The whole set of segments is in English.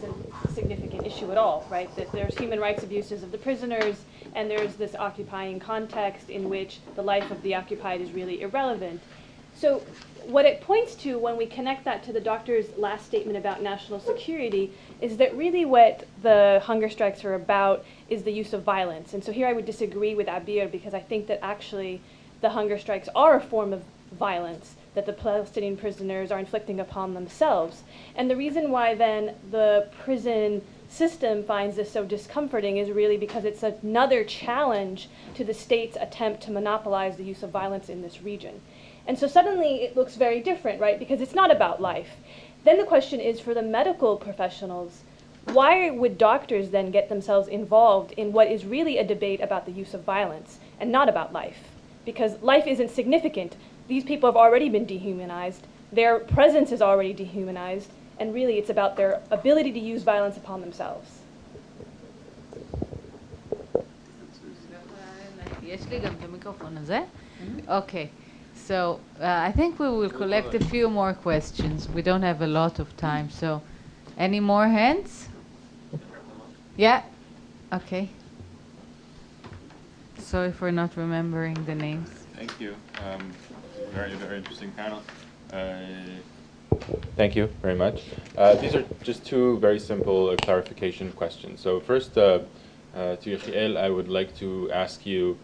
a significant issue at all, right? That there's human rights abuses of the prisoners, and there's this occupying context in which the life of the occupied is really irrelevant. So what it points to when we connect that to the doctor's last statement about national security is that really what the hunger strikes are about is the use of violence. And so here I would disagree with Abir, because I think that actually the hunger strikes are a form of violence that the Palestinian prisoners are inflicting upon themselves. And the reason why then the prison system finds this so discomforting is really because it's another challenge to the state's attempt to monopolize the use of violence in this region. And so suddenly it looks very different, right? Because it's not about life. Then the question is, for the medical professionals, why would doctors then get themselves involved in what is really a debate about the use of violence and not about life? Because life isn't significant. These people have already been dehumanized. Their presence is already dehumanized. And really it's about their ability to use violence upon themselves. Okay. So I think we will collect a few more questions. We don't have a lot of time. So any more hands? Yeah? Okay. Sorry for not remembering the names. Thank you. Very, very interesting panel. Thank you very much. These are just two very simple clarification questions. So first, to Yechiel, I would like to ask you,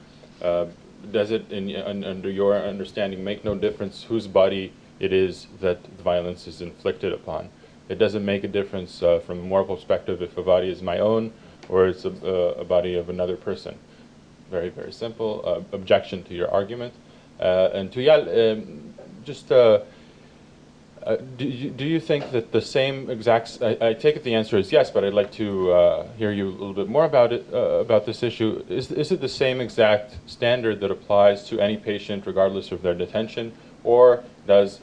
does it, under your understanding, make no difference whose body it is that the violence is inflicted upon? It doesn't make a difference from a moral perspective if a body is my own or it's a body of another person. Very, very simple. Objection to your argument. And to Eyal, just do you think that the same exact, I take it the answer is yes, but I'd like to hear you a little bit more about it, about this issue. Is it the same exact standard that applies to any patient regardless of their detention, or does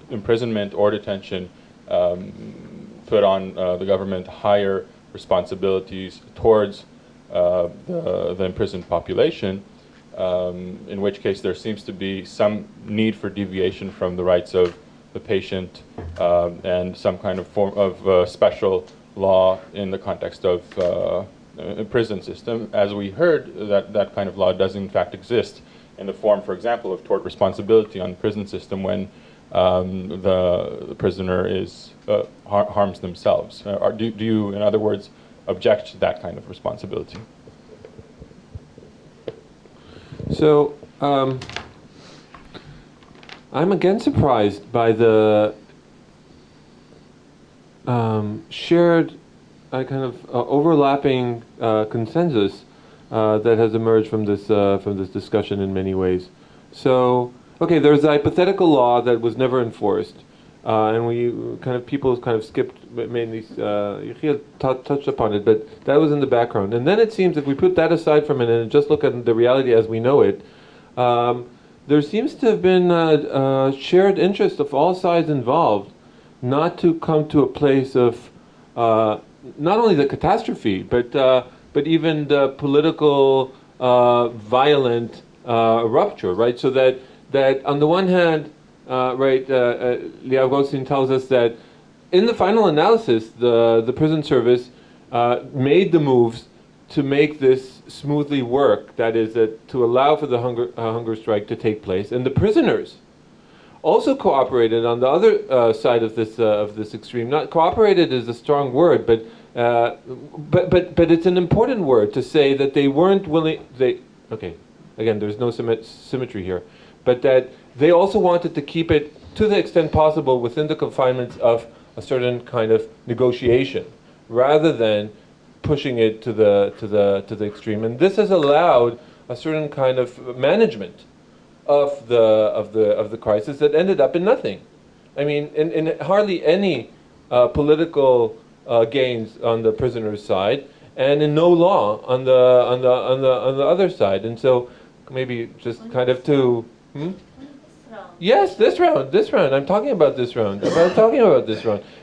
imprisonment or detention put on the government higher responsibilities towards the imprisoned population, in which case there seems to be some need for deviation from the rights of the patient and some kind of form of special law in the context of a prison system. As we heard, that kind of law does in fact exist in the form, for example, of tort responsibility on the prison system when the prisoner is harms themselves. Do you, in other words, object to that kind of responsibility? So I'm again surprised by the shared kind of overlapping consensus that has emerged from this discussion in many ways. So, okay, there's a hypothetical law that was never enforced, and people kind of skipped, mainly Yechiel touched upon it, but that was in the background. And then it seems if we put that aside for a minute and just look at the reality as we know it, there seems to have been a shared interest of all sides involved not to come to a place of not only the catastrophe, but even the political violent rupture, right? So that on the one hand, Liav Goldstein tells us that in the final analysis, the prison service made the moves to make this smoothly work, that is, to allow for the hunger strike to take place. And the prisoners also cooperated on the other side of this extreme. Not cooperated is a strong word, but it's an important word to say that they weren't willing. Okay, again, there's no symmetry here, but that they also wanted to keep it to the extent possible within the confinements of a certain kind of negotiation, rather than pushing it to the extreme. And this has allowed a certain kind of management of the crisis that ended up in nothing. I mean, in hardly any political gains on the prisoner's side, and in no law on the other side. And so maybe just kind of to yes, this round. I'm talking about this round.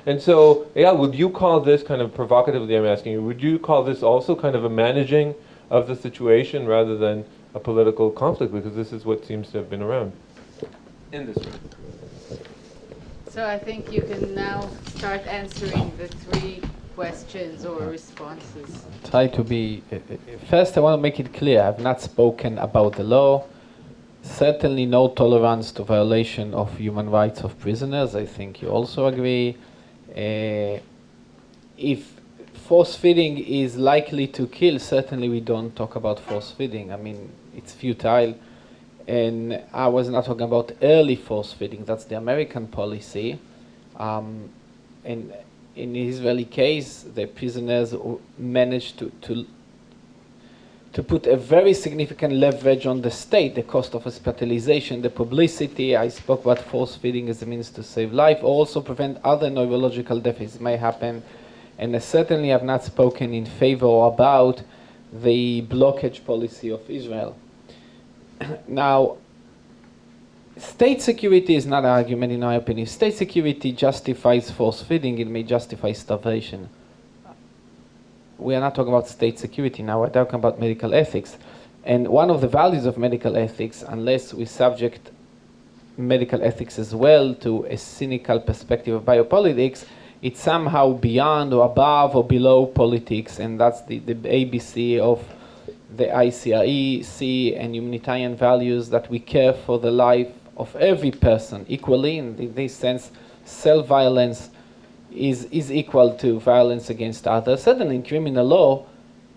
And so, Eyal, would you call this kind of provocatively? I'm asking you. Would you call this also kind of a managing of the situation rather than a political conflict? Because this is what seems to have been around in this round. So I think you can now start answering the three questions or responses. Try to be. First, I want to make it clear I've not spoken about the law. Certainly, no tolerance to violation of human rights of prisoners. I think you also agree. If force feeding is likely to kill, certainly we don't talk about force feeding. I mean, it's futile. And I was not talking about early force feeding. That's the American policy. And in the Israeli case, the prisoners managed to put a very significant leverage on the state, the cost of hospitalization, the publicity. I spoke about force feeding as a means to save life, or also prevent other neurological deficits may happen. And I certainly have not spoken in favor or about the blockage policy of Israel. Now, state security is not an argument in my opinion. If state security justifies force feeding, it may justify starvation. We are not talking about state security now, we're talking about medical ethics. And one of the values of medical ethics, unless we subject medical ethics as well to a cynical perspective of biopolitics, it's somehow beyond or above or below politics, and that's the ABC of the ICRE and humanitarian values, that we care for the life of every person equally. And in this sense, self-violence is equal to violence against others. Certainly in criminal law,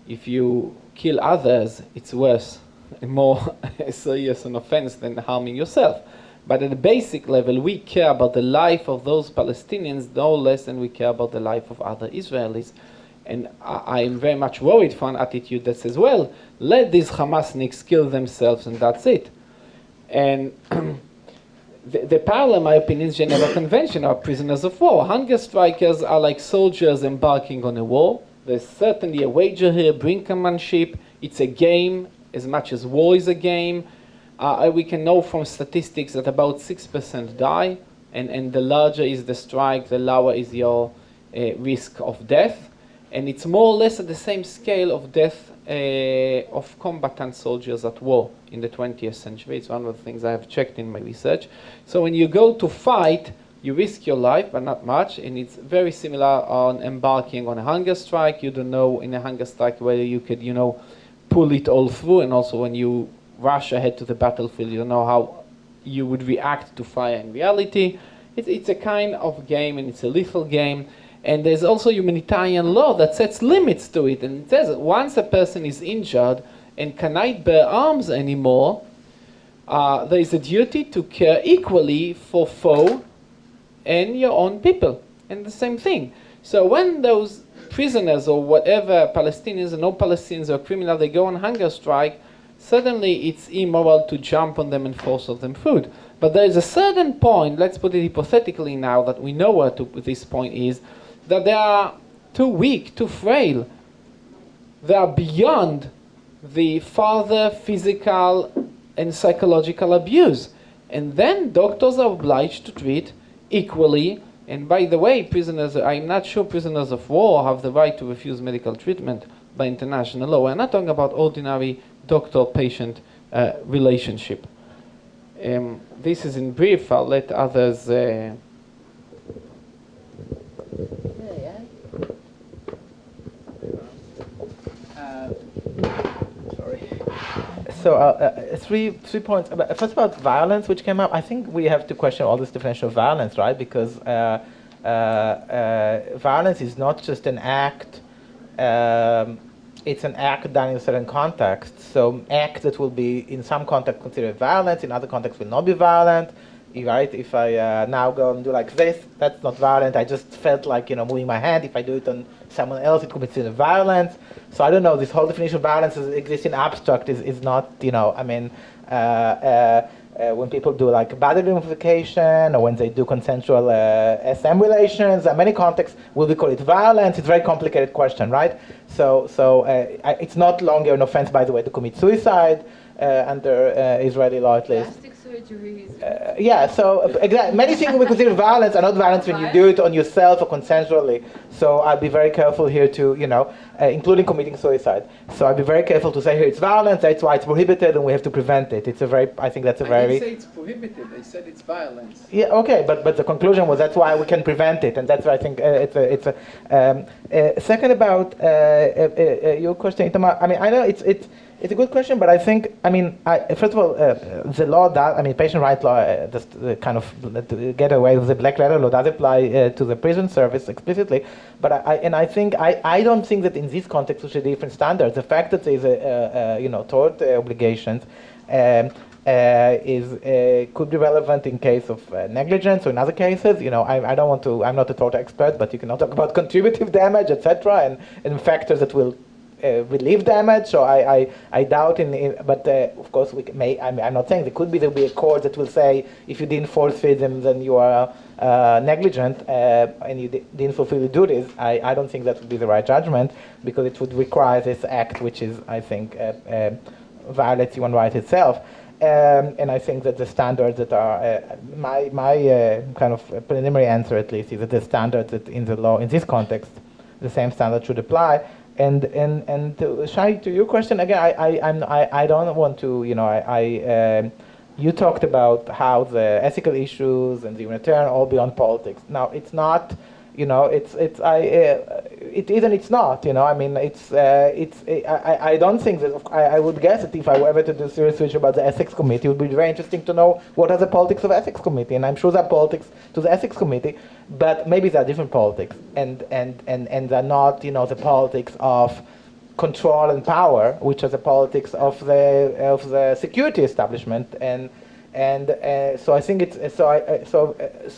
if you kill others, it's worse and more serious an offense than harming yourself. But at the basic level, we care about the life of those Palestinians no less than we care about the life of other Israelis. And I am very much worried for an attitude that says, well, let these Hamasniks kill themselves and that's it. And the parallel, in my opinion, is Geneva Convention are prisoners of war. Hunger strikers are like soldiers embarking on a war. There's certainly a wager here, brinkmanship. It's a game as much as war is a game. We can know from statistics that about 6% die, and the larger is the strike, the lower is your risk of death. And it's more or less at the same scale of death of combatant soldiers at war in the 20th century. It's one of the things I have checked in my research. So when you go to fight, you risk your life, but not much, and it's very similar on embarking on a hunger strike. You don't know in a hunger strike whether you could, pull it all through, and also when you rush ahead to the battlefield, you don't know how you would react to fire in reality. It's a kind of game, and it's a lethal game. And there's also humanitarian law that sets limits to it. And it says that once a person is injured and cannot bear arms anymore, there is a duty to care equally for foe and your own people. And the same thing. So when those prisoners or whatever, Palestinians and non-Palestinians or criminals, they go on hunger strike, suddenly it's immoral to jump on them and force them food. But there is a certain point, let's put it hypothetically now, that we know where this point is, that they are too weak, too frail. They are beyond the further physical and psychological abuse. And then doctors are obliged to treat equally. And by the way, prisoners, I'm not sure prisoners of war have the right to refuse medical treatment by international law. We're not talking about ordinary doctor-patient relationship. This is in brief. I'll let others... So three points. First, about violence, which came up. I think we have to question all this definition of violence, right? Because violence is not just an act. It's an act done in a certain context. So act that will be in some context considered violent, in other contexts will not be violent. Right? If I now go and do like this, that's not violent. I just felt like moving my hand. If I do it on someone else, it could be considered violence. So I don't know. This whole definition of violence as it exists in abstract is not. I mean, when people do like bodily modification or when they do consensual SM relations, in many contexts, will we call it violence? It's a very complicated question, right? So it's not longer an offense, by the way, to commit suicide under Israeli law at least. Plastic Yeah, so many things we consider violence are not violence when you do it on yourself or consensually. So I'll be very careful here to, including committing suicide. So I'll be very careful to say here it's violence, that's why it's prohibited, and we have to prevent it. I think that's a very... I didn't say it's prohibited, I said it's violence. Yeah, okay, but the conclusion was that's why we can prevent it, and that's why I think second about your question, Itamar, I mean, I know it's a good question, but I think, first of all, the law does, patient rights law, just kind of to get away with the black letter law does apply to the prison service explicitly, but I think, I don't think that in this context we should have different standards. The fact that there is tort obligations could be relevant in case of negligence or in other cases. I don't want to, I'm not a tort expert, but you can talk about contributive damage, etc., and factors that will relieve damage. So I doubt but of course I'm not saying there'll be a court that will say if you didn't force feed them then you are negligent and you didn't fulfill the duties. I don't think that would be the right judgment, because it would require this act, which is, I think, violates human rights itself. And I think that the standards that are my kind of preliminary answer, at least, is that the standards that in the law in this context, the same standard should apply. And Shai, to your question again, I don't want to, you talked about how the ethical issues and the humanitarian all beyond politics. Now it's not, it is and it's not. I don't think that. I would guess that if I were ever to do serious research about the ethics committee, it would be very interesting to know what are the politics of ethics committee, and I'm sure there are politics to the ethics committee, but maybe there are different politics, and they're not, the politics of control and power, which are the politics of the security establishment, and so I think it's so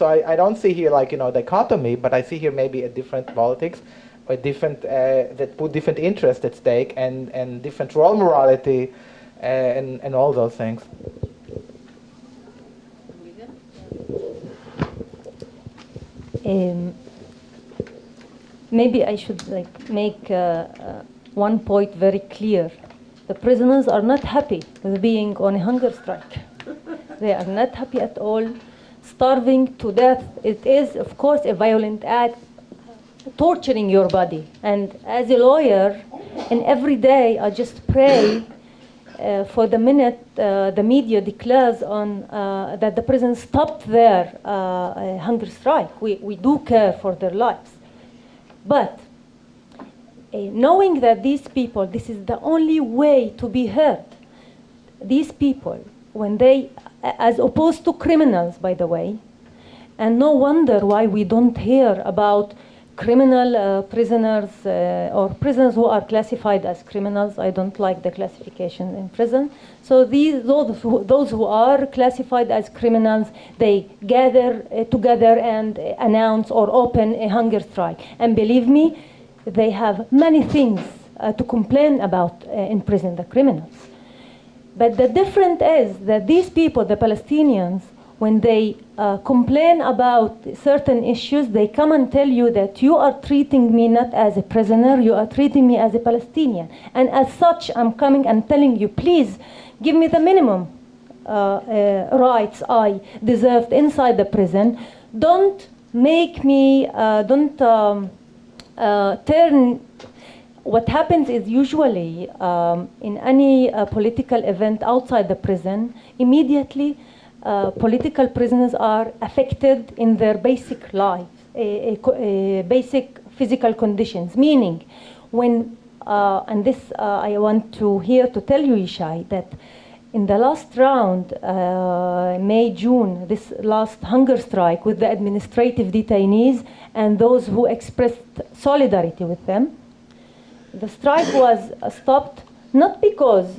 I don't see here dichotomy, but I see here maybe a different politics, or different that put different interests at stake, and different role morality, and all those things. Maybe I should make one point very clear. The prisoners are not happy with being on a hunger strike. They are not happy at all. Starving to death, it is, of course, a violent act, torturing your body. And as a lawyer, and every day I just pray for the minute the media declares on that the prison stopped their hunger strike. We do care for their lives. But knowing that these people, this is the only way to be heard. These people, when they, as opposed to criminals, by the way, and no wonder why we don't hear about criminal prisoners or prisoners who are classified as criminals. I don't like the classification in prison. So those who are classified as criminals, they gather together and announce or open a hunger strike. And believe me, they have many things to complain about in prison, the criminals. But the difference is that these people, the Palestinians, when they complain about certain issues, they come and tell you that you are treating me not as a prisoner, you are treating me as a Palestinian. And as such, I'm coming and telling you, please give me the minimum rights I deserved inside the prison. Don't make me, turn. What happens is usually in any political event outside the prison, immediately political prisoners are affected in their basic lives, basic physical conditions. Meaning, when, and this I want to here to tell you, Yishai, that in the last round, May, June, this last hunger strike with the administrative detainees and those who expressed solidarity with them, the strike was stopped not because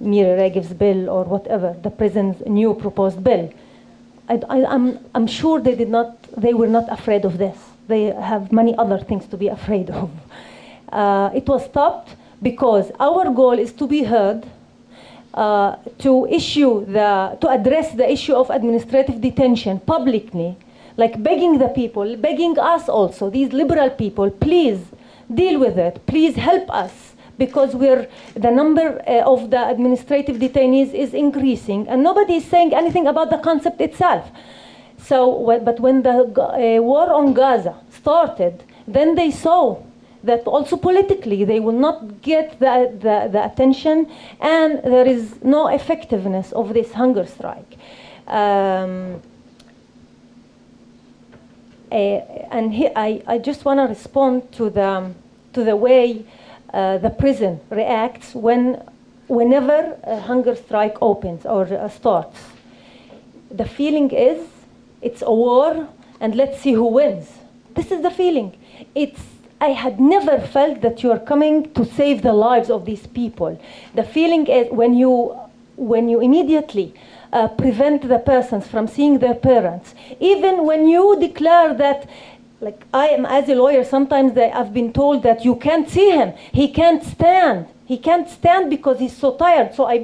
Miri Regev's bill or whatever, the prison's new proposed bill. I'm sure they were not afraid of this. They have many other things to be afraid of. It was stopped because our goal is to be heard, to address the issue of administrative detention publicly, like begging the people, begging us also, these liberal people, please deal with it, please help us, because the number of the administrative detainees is increasing, and nobody is saying anything about the concept itself. So, but when the war on Gaza started, then they saw that also politically they will not get the attention, and there is no effectiveness of this hunger strike. And here I just want to respond to the way the prison reacts whenever a hunger strike opens or starts. The feeling is it's a war and let's see who wins. This is the feeling. I had never felt that you are coming to save the lives of these people. The feeling is when you immediately prevent the persons from seeing their parents, even when you declare that, like I am as a lawyer, sometimes I've been told that you can't see him, he can't stand. He can't stand because he's so tired. So I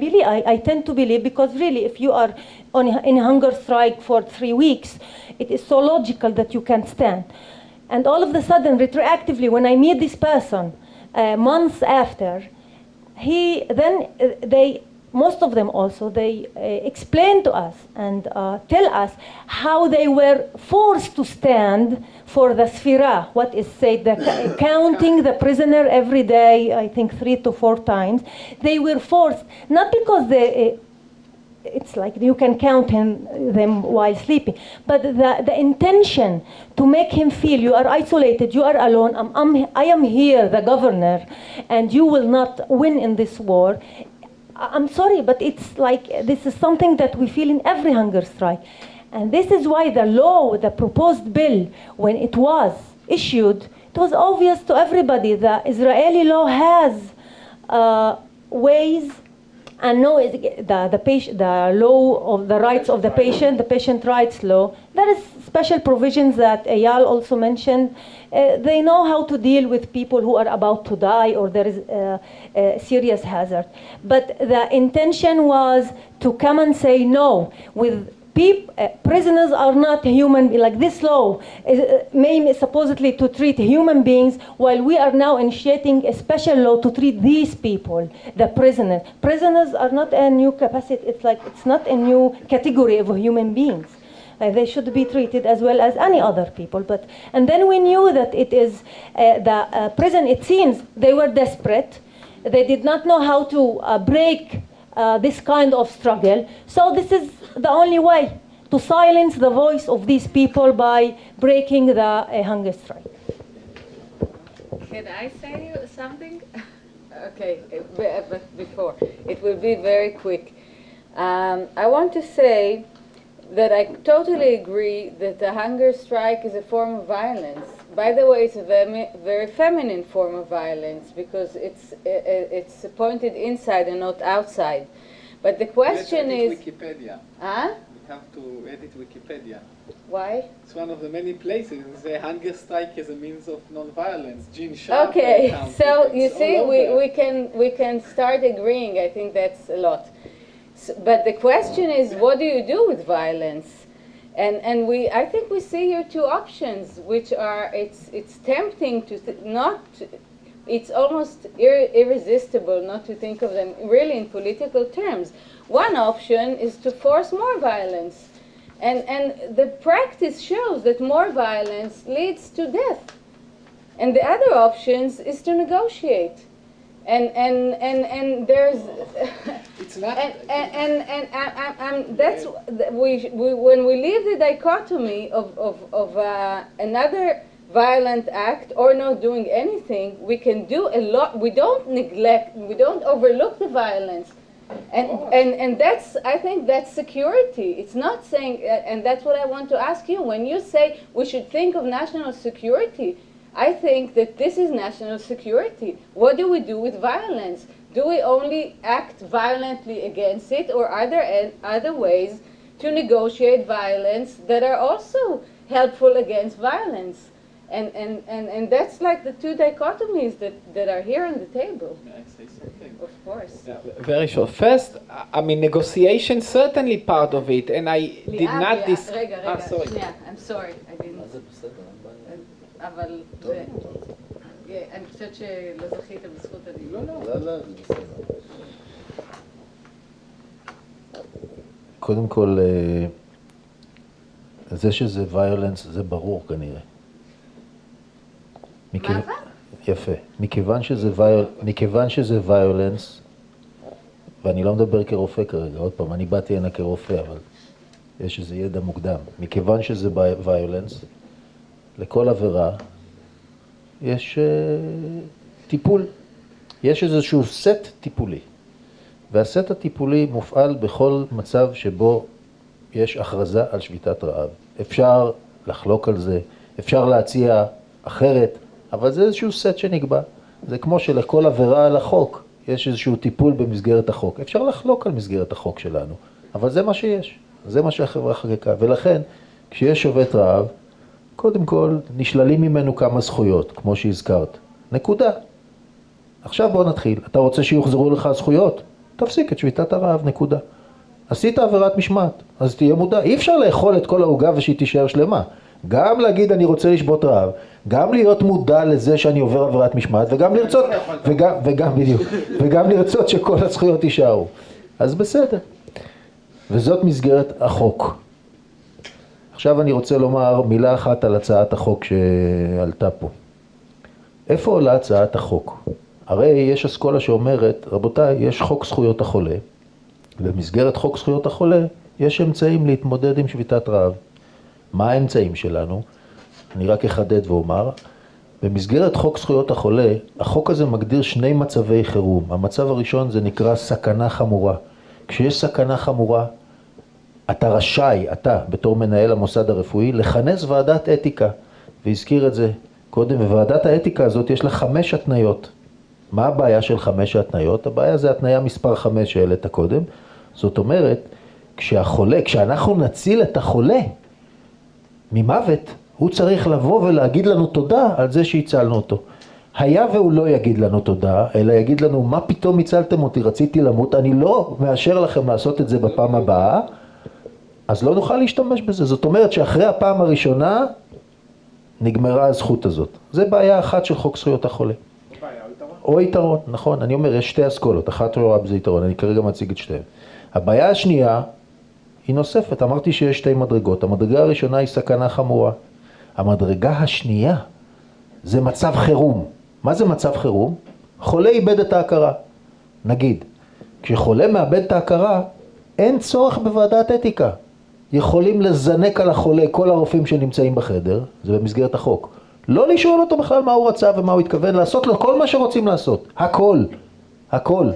tend to believe, because really if you are in a hunger strike for 3 weeks, it is so logical that you can't stand. And all of a sudden, retroactively, when I meet this person months after, most of them also, they explain to us and tell us how they were forced to stand for the sfira, what is said, counting the prisoner every day, I think 3 to 4 times. They were forced, not because it's like you can count them while sleeping, but the intention to make him feel you are isolated, you are alone, I am here, the governor, and you will not win in this war. I'm sorry, but it's like this is something that we feel in every hunger strike. And this is why the proposed bill, when it was issued, it was obvious to everybody that Israeli law has ways, and the law of the rights of the patient rights law. There is special provisions that Eyal also mentioned. They know how to deal with people who are about to die or there is a serious hazard. But the intention was to come and say no. Prisoners are not human, like this law is supposedly to treat human beings, while we are now initiating a special law to treat these people, the prisoners. Prisoners are not a new capacity, it's not a new category of human beings. They should be treated as well as any other people. And then we knew that it is the prison, it seems they were desperate. They did not know how to break this kind of struggle. So this is the only way to silence the voice of these people by breaking the hunger strike. Can I say something? Okay, but before, it will be very quick. I want to say that I totally agree that the hunger strike is a form of violence. By the way, it's a very feminine form of violence because it's pointed inside and not outside. But the question is... Wikipedia. Huh? We have to edit Wikipedia. Why? It's one of the many places. The hunger strike as a means of non-violence. Jean Sharp. Okay, so you see, we can start agreeing. I think that's a lot. But the question is, what do you do with violence? And I think we see here two options, which are it's tempting to it's almost irresistible not to think of them really in political terms. One option is to force more violence, and the practice shows that more violence leads to death. And the other options is to negotiate. And there's it's not and that's when we leave the dichotomy of another violent act or not doing anything, we can do a lot. We don't overlook the violence, and that's, I think that's security. It's not saying, and that's what I want to ask you. When you say we should think of national security, I think that this is national security. What do we do with violence? Do we only act violently against it, or are there other ways to negotiate violence that are also helpful against violence? And that's like the two dichotomies that are here on the table. May I say something? Of course. Yeah, very short. First, I mean, negotiation certainly part of it, and I did not רגע, sorry. I'm sorry, I didn't. אבל אני חושבת שלא זכית בזכות הדיבור. לא, זה בסדר. קודם כל, זה שזה violence זה ברור כנראה. מה זה? יפה. מכיוון שזה violence, ואני לא מדבר כרופא כרגע, עוד פעם, אני באתי הנה כרופא, אבל יש איזה ידע מוקדם. מכיוון שזה violence, לכל עבירה יש טיפול. יש איזשהו סט טיפולי. והסט הטיפולי מופעל בכל מצב שבו יש הכרזה על שביתת רעב. אפשר לחלוק על זה, אפשר להציע אחרת, אבל זה איזשהו סט שנקבע. זה כמו שלכל עבירה על החוק יש איזשהו טיפול במסגרת החוק. אפשר לחלוק על מסגרת החוק שלנו, אבל זה מה שיש. זה מה שהחברה חקקה. ולכן, כשיש שובת רעב, קודם כל נשללים ממנו כמה זכויות, כמו שהזכרת. נקודה. עכשיו בוא נתחיל. אתה רוצה שיוחזרו לך הזכויות? תפסיק את שביתת הרעב, נקודה. עשית עבירת משמעת, אז תהיה מודע. אי אפשר לאכול את כל העוגה ושהיא תישאר שלמה. גם להגיד אני רוצה לשבות רעב, גם להיות מודע לזה שאני עובר עבירת משמעת, וגם לרצות, וגם לרצות שכל הזכויות יישארו. אז בסדר. וזאת מסגרת החוק. עכשיו אני רוצה לומר מילה אחת על הצעת החוק שעלתה פה. איפה עולה הצעת החוק? הרי יש אסכולה שאומרת, רבותיי, יש חוק זכויות החולה, ובמסגרת חוק זכויות החולה יש אמצעים להתמודד עם שביתת רעב. מה האמצעים שלנו? אני רק אחדד ואומר, במסגרת חוק זכויות החולה, החוק הזה מגדיר שני מצבי חירום. המצב הראשון זה נקרא סכנה חמורה. כשיש סכנה חמורה, אתה רשאי, אתה בתור מנהל המוסד הרפואי, לכנס ועדת אתיקה, והזכיר את זה קודם, וועדת האתיקה הזאת יש לה 5 התניות. מה הבעיה של 5 התניות? הבעיה זה התניה מספר 5 שהעלית קודם. זאת אומרת, כשאנחנו נציל את החולה ממוות, הוא צריך לבוא ולהגיד לנו תודה על זה שהצלנו אותו. היה והוא לא יגיד לנו תודה, אלא יגיד לנו, מה פתאום הצלתם אותי, רציתי למות, אני לא מאשר לכם לעשות את זה בפעם הבאה, אז לא נוכל להשתמש בזה. זאת אומרת שאחרי הפעם הראשונה נגמרה הזכות הזאת. זה בעיה אחת של חוק זכויות החולה. או יתרון, נכון. אני אומר, יש 2 אסכולות, אחת רואה בזה יתרון, אני כרגע מציג את שתיהם. הבעיה השנייה היא נוספת, אמרתי שיש 2 מדרגות. המדרגה הראשונה היא סכנה חמורה. המדרגה השנייה זה מצב חירום. מה זה מצב חירום? חולה איבד את ההכרה. נגיד, כשחולה מאבד את ההכרה, אין צורך בוועדת אתיקה. יכולים לזנק על החולה כל הרופאים שנמצאים בחדר, זה במסגרת החוק. לא לשאול אותו בכלל מה הוא רצה ומה הוא התכוון, לעשות לו כל מה שרוצים לעשות. הכל. הכל.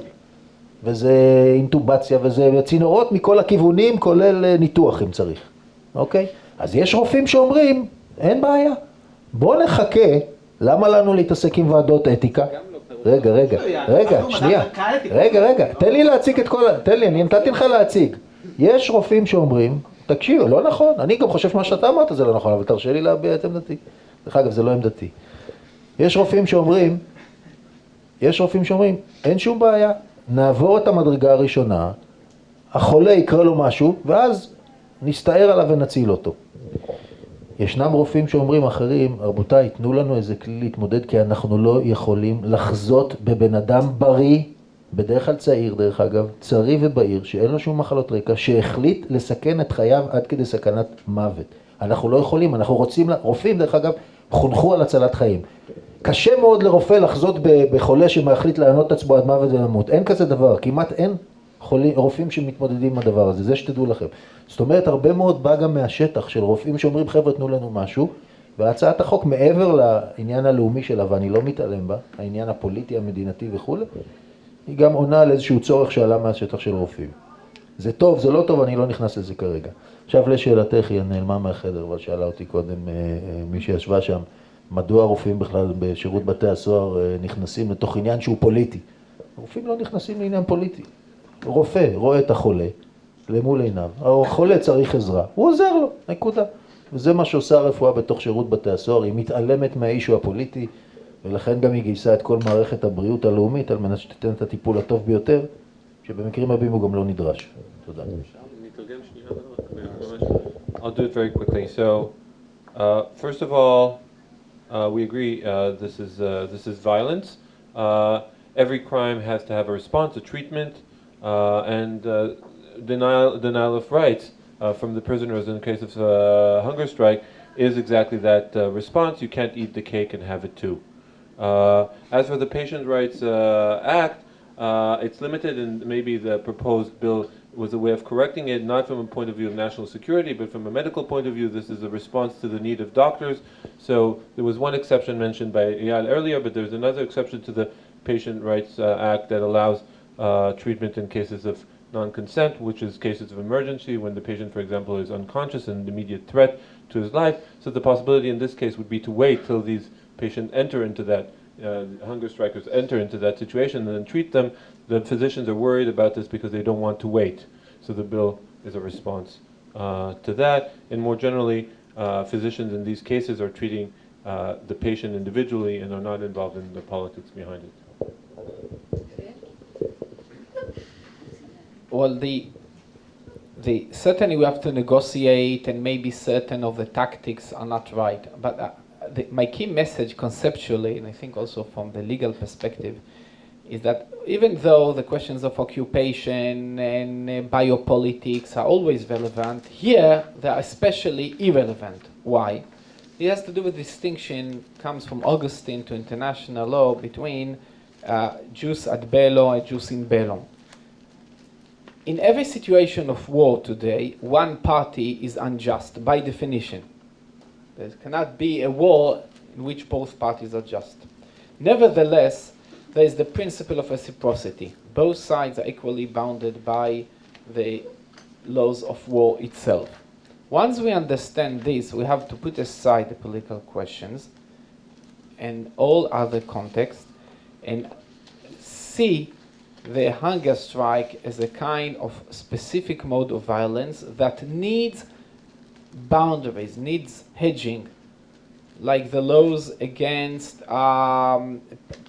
וזה אינטובציה וזה צינורות מכל הכיוונים, כולל ניתוח אם צריך. אוקיי? אז יש רופאים שאומרים, אין בעיה. בוא נחכה, למה לנו להתעסק עם ועדות אתיקה? רגע, שנייה. רגע, תן לי להציג את כל, אני נתתי לך להציג. יש רופאים שאומרים, תקשיב, לא נכון, אני גם חושב מה שאתה אמרת זה לא נכון, אבל תרשה לי להביע את עמדתי. דרך אגב, זה לא עמדתי. יש רופאים שאומרים, אין שום בעיה, נעבור את המדרגה הראשונה, החולה יקרה לו משהו, ואז נסתער עליו ונציל אותו. ישנם רופאים שאומרים אחרים, רבותיי, תנו לנו איזה כלי להתמודד, כי אנחנו לא יכולים לחזות בבן אדם בריא, בדרך כלל צעיר דרך אגב, צערי ובהיר, שאין לו שום מחלות רקע, שהחליט לסכן את חייו עד כדי סכנת מוות. אנחנו לא יכולים, אנחנו רוצים, רופאים דרך אגב, חונכו על הצלת חיים. קשה מאוד לרופא לחזות בחולה שמחליט לענות את עצמו עד מוות ולמות. אין כזה דבר, כמעט אין רופאים שמתמודדים עם הדבר הזה, זה שתדעו לכם. זאת אומרת, הרבה מאוד בא גם מהשטח של רופאים שאומרים, חבר'ה, תנו לנו משהו, והצעת החוק מעבר לעניין הלאומי שלה, ואני לא מתעלם בה, העניין הפוליטי, המדינתי וכו', היא גם עונה על איזשהו צורך שעלה מהשטח של רופאים. זה טוב, זה לא טוב, אני לא נכנס לזה כרגע. עכשיו לשאלתך, היא נעלמה מהחדר, אבל שאלה אותי קודם מי שישבה שם, מדוע הרופאים בכלל בשירות בתי הסוהר נכנסים לתוך עניין שהוא פוליטי? הרופאים לא נכנסים לעניין פוליטי. רופא רואה את החולה למול עיניו, החולה צריך עזרה, הוא עוזר לו, נקודה. וזה מה שעושה הרפואה בתוך שירות בתי הסוהר, היא מתעלמת מהאישו הפוליטי, ולכן גם היא גייסה את כל מערכת הבריאות הלאומית על מנת שתיתן את הטיפול הטוב ביותר, שבמקרים רבים הוא גם לא נדרש. תודה. I'll do it very quickly. So, first of all, We agree. This is violence. Every crime has to have a response, a treatment, and denial of rights from the prisoners in the case of hunger strike is exactly that response. You can't eat the cake and have it too. As for the Patient Rights Act, it's limited, and maybe the proposed bill was a way of correcting it, not from a point of view of national security, but from a medical point of view. This is a response to the need of doctors. So there was one exception mentioned by Eyal earlier, but there's another exception to the Patient Rights Act that allows treatment in cases of non-consent, which is cases of emergency when the patient, for example, is unconscious and immediate threat to his life. So the possibility in this case would be to wait till these patients enter into that, hunger strikers enter into that situation and then treat them. The physicians are worried about this because they don't want to wait. So the bill is a response to that. And more generally, physicians in these cases are treating the patient individually and are not involved in the politics behind it. Well, certainly we have to negotiate, and maybe certain of the tactics are not right. But my key message conceptually, and I think also from the legal perspective, is that even though the questions of occupation and biopolitics are always relevant, here they are especially irrelevant. Why? It has to do with distinction, comes from Augustine to international law, between jus ad bello and jus in bellum. In every situation of war today, one party is unjust by definition. There cannot be a war in which both parties are just. Nevertheless, there is the principle of reciprocity. Both sides are equally bounded by the laws of war itself. Once we understand this, we have to put aside the political questions and all other contexts and see the hunger strike as a kind of specific mode of violence that needs boundaries, needs hedging, like the laws against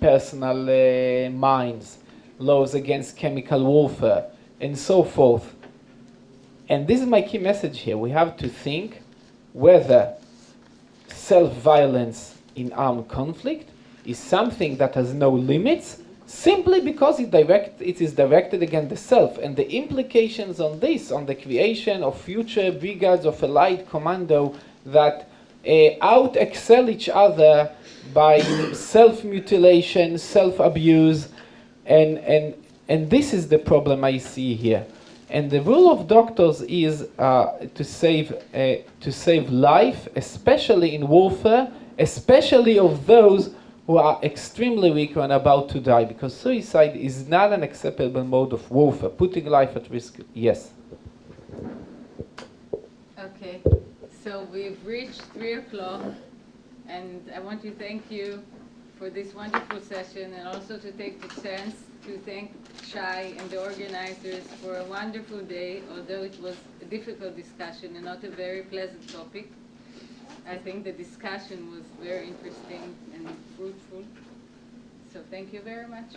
personal mines, laws against chemical warfare, and so forth. And this is my key message here. We have to think whether self-violence in armed conflict is something that has no limits, simply because it is directed against the self, and the implications on this, on the creation of future brigades of allied commando that out-excel each other by self-mutilation, self-abuse, and this is the problem I see here. And the role of doctors is to save life, especially in warfare, especially of those who are extremely weak and about to die, because suicide is not an acceptable mode of warfare. Putting life at risk, yes. Okay, so we've reached 3 o'clock, and I want to thank you for this wonderful session, and also to take the chance to thank Shai and the organizers for a wonderful day, although it was a difficult discussion and not a very pleasant topic. I think the discussion was very interesting and fruitful. So thank you very much.